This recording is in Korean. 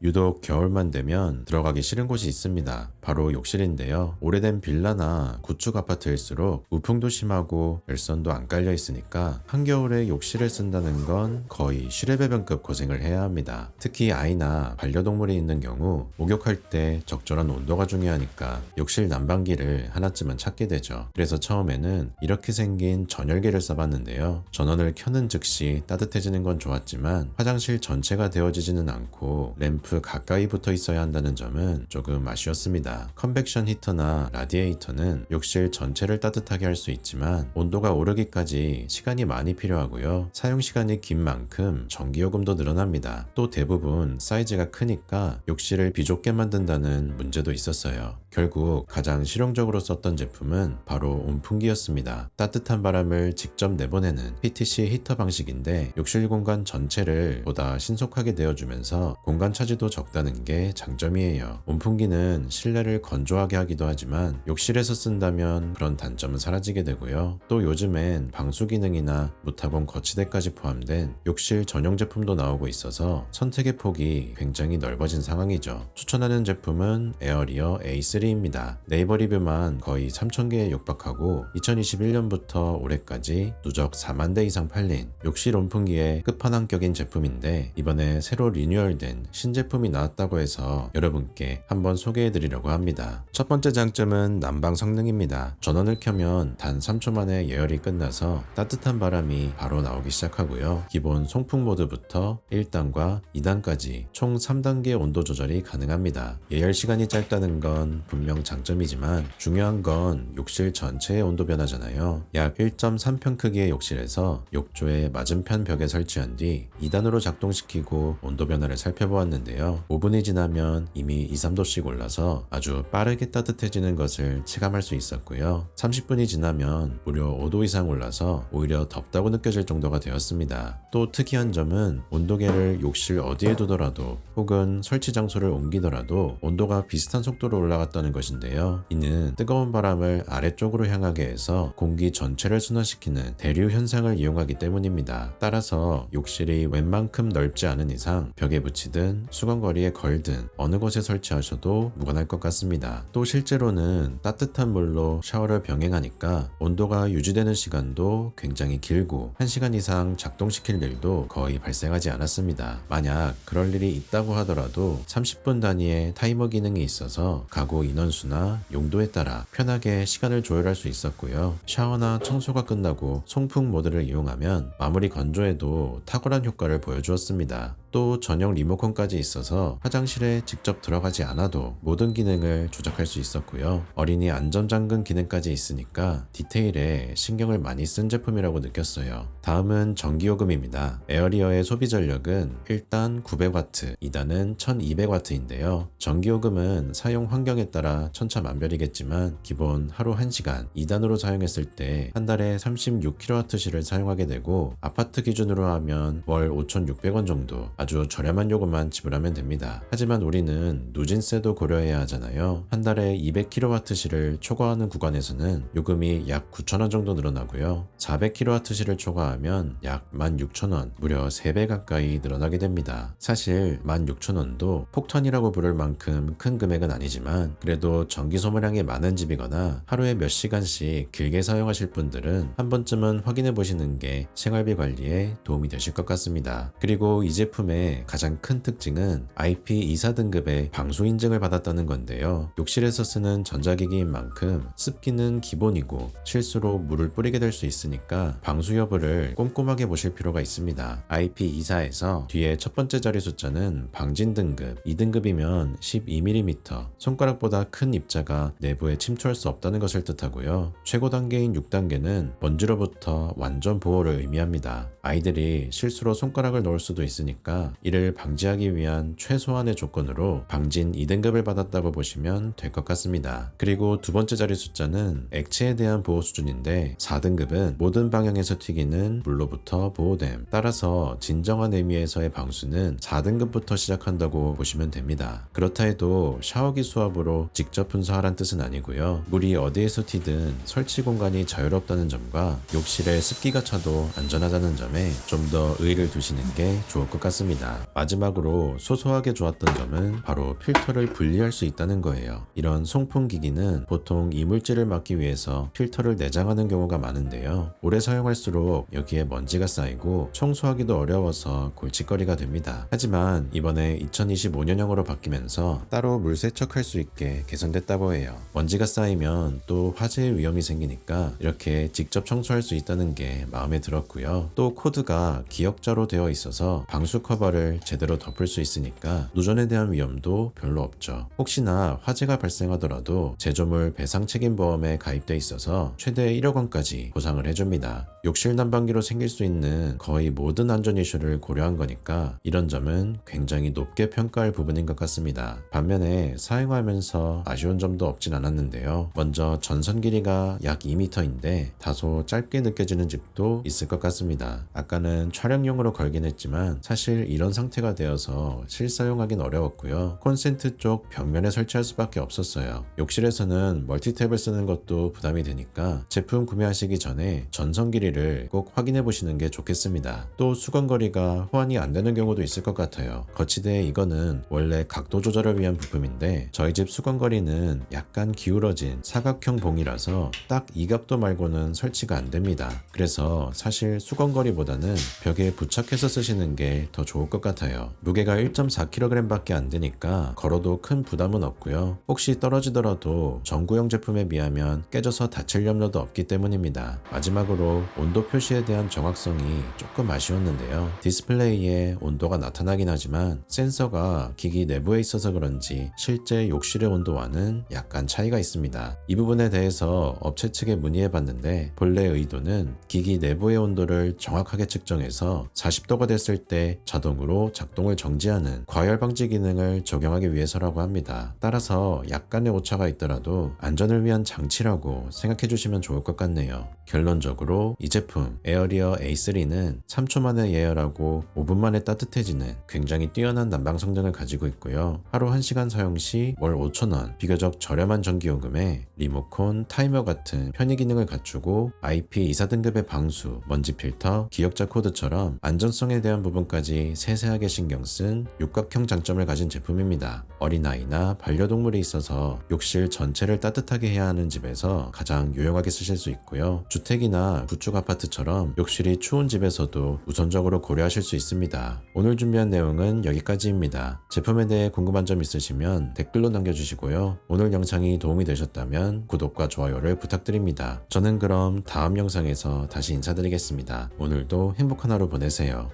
유독 겨울만 되면 들어가기 싫은 곳이 있습니다. 바로 욕실인데요. 오래된 빌라나 구축 아파트일수록 우풍도 심하고 열선도 안 깔려 있으니까 한겨울에 욕실을 쓴다는 건 거의 쉬레배변급 고생을 해야 합니다. 특히 아이나 반려동물이 있는 경우 목욕할 때 적절한 온도가 중요하니까 욕실 난방기를 하나쯤은 찾게 되죠. 그래서 처음에는 이렇게 생긴 전열기를 써봤는데요. 전원을 켜는 즉시 따뜻해지는 건 좋았지만 화장실 전체가 데워지지는 않고 램프 가까이 붙어 있어야 한다는 점은 조금 아쉬웠습니다. 컨벡션 히터나 라디에이터는 욕실 전체를 따뜻하게 할 수 있지만 온도가 오르기까지 시간이 많이 필요하고요. 사용 시간이 긴 만큼 전기요금도 늘어납니다. 또 대부분 사이즈가 크니까 욕실을 비좁게 만든다는 문제도 있었어요. 결국 가장 실용적으로 썼던 제품은 바로 온풍기였습니다. 따뜻한 바람을 직접 내보내는 PTC 히터 방식인데 욕실 공간 전체를 보다 신속하게 데워주면서 공간 차지도 적다는 게 장점이에요. 온풍기는 실내를 건조하게 하기도 하지만 욕실에서 쓴다면 그런 단점은 사라지게 되고요. 또 요즘엔 방수 기능이나 무타공 거치대까지 포함된 욕실 전용 제품도 나오고 있어서 선택의 폭이 굉장히 넓어진 상황이죠. 추천하는 제품은 에어리어 A3입니다. 네이버 리뷰만 거의 3,000개에 육박하고 2021년부터 올해까지 누적 4만 대 이상 팔린 욕실 온풍기의 끝판왕격인 제품인데 이번에 새로 리뉴얼된 신제품이 나왔다고 해서 여러분께 한번 소개해드리려고 합니다. 첫 번째 장점은 난방 성능입니다. 전원을 켜면 단 3초 만에 예열이 끝나서 따뜻한 바람이 바로 나오기 시작하고요. 기본 송풍 모드부터 1단과 2단까지 총 3단계 온도 조절이 가능합니다. 예열 시간이 짧다는 건 분명 장점이지만 중요한 건 욕실 전체의 온도 변화잖아요. 약 1.3평 크기의 욕실에서 욕조의 맞은편 벽에 설치한 뒤 2단으로 작동시키고 온도 변화를 살펴보았는데요. 5분이 지나면 이미 2, 3도씩 올라서 아주 빠르게 따뜻해지는 것을 체감할 수 있었고요. 30분이 지나면 무려 5도 이상 올라서 오히려 덥다고 느껴질 정도가 되었습니다. 또 특이한 점은 온도계를 욕실 어디에 두더라도 혹은 설치 장소를 옮기더라도 온도가 비슷한 속도로 올라갔다는 것인데요. 이는 뜨거운 바람을 아래쪽으로 향하게 해서 공기 전체를 순환시키는 대류 현상을 이용하기 때문입니다. 따라서 욕실이 웬만큼 넓지 않은 이상 벽에 붙이든 수건거리에 걸든 어느 곳에 설치하셔도 무관할 것 같습니다. 또 실제로는 따뜻한 물로 샤워를 병행하니까 온도가 유지되는 시간도 굉장히 길고 1시간 이상 작동시킬 일도 거의 발생하지 않았습니다. 만약 그럴 일이 있다고 하더라도 30분 단위의 타이머 기능이 있어서 가구 인원수나 용도에 따라 편하게 시간을 조율할 수 있었고요. 샤워나 청소가 끝나고 송풍 모드를 이용하면 마무리 건조에도 탁월한 효과를 보여주었습니다. 또 전용 리모컨까지 있어서 화장실에 직접 들어가지 않아도 모든 기능을 조작할 수 있었고요. 어린이 안전잠금 기능까지 있으니까 디테일에 신경을 많이 쓴 제품이라고 느꼈어요. 다음은 전기요금입니다. 에어리어의 소비 전력은 1단 900W, 2단은 1200W인데요. 전기요금은 사용 환경에 따라 천차만별이겠지만 기본 하루 1시간 2단으로 사용했을 때 한 달에 36kWh를 사용하게 되고 아파트 기준으로 하면 월 5,600원 정도 아주 저렴한 요금만 지불하면 됩니다. 하지만 우리는 누진세도 고려해야 하잖아요. 한 달에 200kWh를 초과하는 구간에서는 요금이 약 9,000원 정도 늘어나고요. 400kWh를 초과하면 약 16,000원, 무려 3배 가까이 늘어나게 됩니다. 사실 16,000원도 폭탄이라고 부를 만큼 큰 금액은 아니지만 그래도 전기 소모량이 많은 집이거나 하루에 몇 시간씩 길게 사용하실 분들은 한 번쯤은 확인해 보시는 게 생활비 관리에 도움이 되실 것 같습니다. 그리고 이 제품의 가장 큰 특징은 IP24 등급의 방수 인증을 받았다는 건데요. 욕실에서 쓰는 전자기기인 만큼 습기는 기본이고 실수로 물을 뿌리게 될 수 있으니까 방수 여부를 꼼꼼하게 보실 필요가 있습니다. IP24에서 뒤에 첫 번째 자리 숫자는 방진 등급, 2등급이면 12mm, 손가락보다 큰 입자가 내부에 침투할 수 없다는 것을 뜻하고요. 최고 단계인 6단계는 먼지로부터 완전 보호를 의미합니다. 아이들이 실수로 손가락을 넣을 수도 있으니까 이를 방지하기 위한 최소한의 조건으로 방진 2등급을 받았다고 보시면 될 것 같습니다. 그리고 두 번째 자리 숫자는 액체에 대한 보호 수준인데 4등급은 모든 방향에서 튀기는 물로부터 보호됨. 따라서 진정한 의미에서의 방수는 4등급부터 시작한다고 보시면 됩니다. 그렇다 해도 샤워기 수압으로 직접 분사하란 뜻은 아니고요. 물이 어디에서 튀든 설치 공간이 자유롭다는 점과 욕실에 습기가 차도 안전하다는 점에 좀 더 의의를 두시는 게 좋을 것 같습니다. 좋았습니다. 마지막으로 소소하게 좋았던 점은 바로 필터를 분리할 수 있다는 거예요. 이런 송풍기기는 보통 이물질을 막기 위해서 필터를 내장하는 경우가 많은데요. 오래 사용할수록 여기에 먼지가 쌓이고 청소하기도 어려워서 골칫거리가 됩니다. 하지만 이번에 2025년형으로 바뀌면서 따로 물 세척할 수 있게 개선됐다고 해요. 먼지가 쌓이면 또 화재의 위험이 생기니까 이렇게 직접 청소할 수 있다는 게 마음에 들었고요. 또 코드가 기역자로 되어 있어서 방수 커버를 제대로 덮을 수 있으니까 누전에 대한 위험도 별로 없죠. 혹시나 화재가 발생하더라도 제조물 배상 책임 보험에 가입돼 있어서 최대 1억 원까지 보상을 해줍니다. 욕실 난방기로 생길 수 있는 거의 모든 안전 이슈를 고려한 거니까 이런 점은 굉장히 높게 평가할 부분인 것 같습니다. 반면에 사용하면서 아쉬운 점도 없진 않았는데요. 먼저 전선 길이가 약 2m인데 다소 짧게 느껴지는 집도 있을 것 같습니다. 아까는 촬영용으로 걸긴 했지만 사실 이런 상태가 되어서 실사용하긴 어려웠고요. 콘센트 쪽 벽면에 설치할 수밖에 없었어요. 욕실에서는 멀티탭을 쓰는 것도 부담이 되니까 제품 구매하시기 전에 전선 길이를 꼭 확인해 보시는 게 좋겠습니다. 또 수건거리가 호환이 안 되는 경우도 있을 것 같아요. 거치대 이거는 원래 각도 조절을 위한 부품인데 저희 집 수건거리는 약간 기울어진 사각형 봉이라서 딱 이 각도 말고는 설치가 안 됩니다. 그래서 사실 수건거리보다는 벽에 부착해서 쓰시는 게 더 좋을 것 같아요. 무게가 1.4kg 밖에 안 되니까 걸어도 큰 부담은 없고요. 혹시 떨어지더라도 전구형 제품에 비하면 깨져서 다칠 염려도 없기 때문입니다. 마지막으로 온도 표시에 대한 정확성이 조금 아쉬웠는데요. 디스플레이에 온도가 나타나긴 하지만 센서가 기기 내부에 있어서 그런지 실제 욕실의 온도와는 약간 차이가 있습니다. 이 부분에 대해서 업체 측에 문의해봤는데 본래 의도는 기기 내부의 온도를 정확하게 측정해서 40도가 됐을 때 자동으로 작동을 정지하는 과열 방지 기능을 적용하기 위해서라고 합니다. 따라서 약간의 오차가 있더라도 안전을 위한 장치라고 생각해 주시면 좋을 것 같네요. 결론적으로 이 제품 에어리어 A3는 3초 만에 예열하고 5분 만에 따뜻해지는 굉장히 뛰어난 난방 성능을 가지고 있고요. 하루 1시간 사용 시 월 5,000원, 비교적 저렴한 전기요금에 리모컨, 타이머 같은 편의 기능을 갖추고 IP24 등급의 방수, 먼지 필터, 기역자 코드처럼 안전성에 대한 부분까지 세세하게 신경 쓴 육각형 장점을 가진 제품입니다. 어린아이나 반려동물이 있어서 욕실 전체를 따뜻하게 해야 하는 집에서 가장 유용하게 쓰실 수 있고요. 주택이나 구축 아파트처럼 욕실이 추운 집에서도 우선적으로 고려하실 수 있습니다. 오늘 준비한 내용은 여기까지입니다. 제품에 대해 궁금한 점 있으시면 댓글로 남겨주시고요. 오늘 영상이 도움이 되셨다면 구독과 좋아요를 부탁드립니다. 저는 그럼 다음 영상에서 다시 인사드리겠습니다. 오늘도 행복한 하루 보내세요.